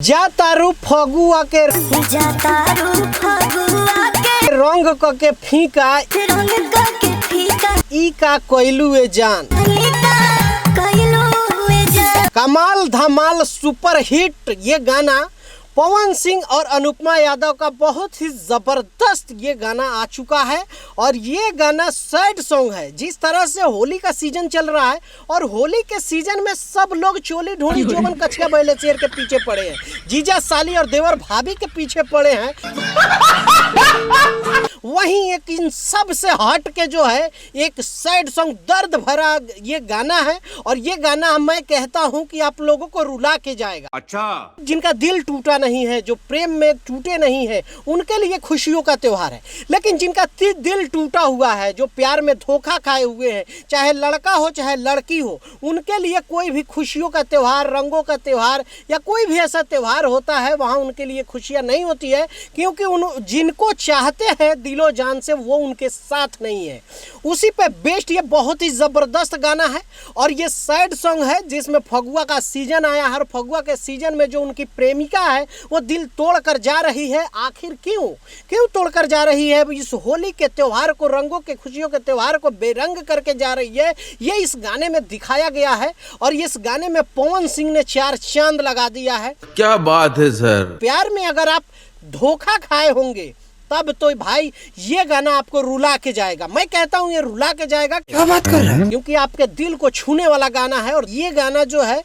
जा तारू फगुआ के रंग क के फीका ई का कोइलू ए जान। कमाल धमाल सुपर हिट ये गाना पवन सिंह और अनुपमा यादव का बहुत ही ज़बरदस्त ये गाना आ चुका है और ये गाना सैड सॉन्ग है। जिस तरह से होली का सीजन चल रहा है और होली के सीजन में सब लोग चोली ढोली जोबन कछिया बैले शेर के पीछे पड़े हैं, जीजा साली और देवर भाभी के पीछे पड़े हैं। वहीं एक इन सब से हट के जो है एक सैड सॉन्ग दर्द भरा ये गाना है और ये गाना मैं कहता हूं कि आप लोगों को रुला के जाएगा। अच्छा, जिनका दिल टूटा नहीं है, जो प्रेम में टूटे नहीं है, उनके लिए खुशियों का त्योहार है। लेकिन जिनका दिल टूटा हुआ है, जो प्यार में धोखा खाए हुए हैं, चाहे लड़का हो चाहे लड़की हो, उनके लिए कोई भी खुशियों का त्योहार, रंगों का त्योहार या कोई भी ऐसा त्योहार होता है वहाँ उनके लिए खुशियाँ नहीं होती है, क्योंकि जिनको चाहते हैं दिलो जान से वो उनके साथ नहीं है। उसी पे बेस्ड ये बहुत ही ज़बरदस्त गाना है और ये सैड सॉन्ग है जिसमें फगुआ का सीजन आया है। हर फगुआ के सीजन में जो उनकी प्रेमिका है वो दिल तोड़ कर जा रही है। आखिर क्यों तोड़ कर जा रही है? इस होली के त्योहार को, रंगों के खुशियों के त्योहार को बेरंग करके जा रही है, ये इस गाने में दिखाया गया है और इस गाने में पवन सिंह ने 4 चांद लगा दिया है। क्या बात है सर। प्यार में अगर आप धोखा खाए होंगे तब तो भाई ये गाना आपको रुला के जाएगा। मैं कहता हूँ ये रुला के जाएगा। क्या बात कर रहे हैं? क्योंकि आपके दिल को छूने वाला गाना है और ये गाना जो है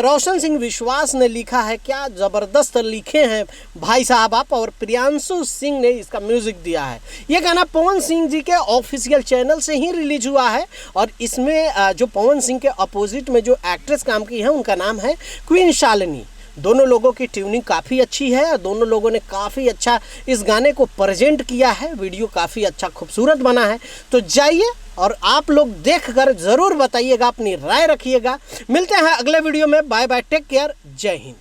रोशन सिंह विश्वास ने लिखा है। क्या ज़बरदस्त लिखे हैं भाई साहब आप। और प्रियांशु सिंह ने इसका म्यूज़िक दिया है। ये गाना पवन सिंह जी के ऑफिशियल चैनल से ही रिलीज हुआ है और इसमें जो पवन सिंह के अपोजिट में जो एक्ट्रेस काम की है उनका नाम है क्वीन शालिनी। दोनों लोगों की ट्यूनिंग काफ़ी अच्छी है और दोनों लोगों ने काफ़ी अच्छा इस गाने को प्रेजेंट किया है। वीडियो काफ़ी अच्छा खूबसूरत बना है। तो जाइए और आप लोग देखकर ज़रूर बताइएगा, अपनी राय रखिएगा। मिलते हैं अगले वीडियो में। बाय बाय, टेक केयर, जय हिंद।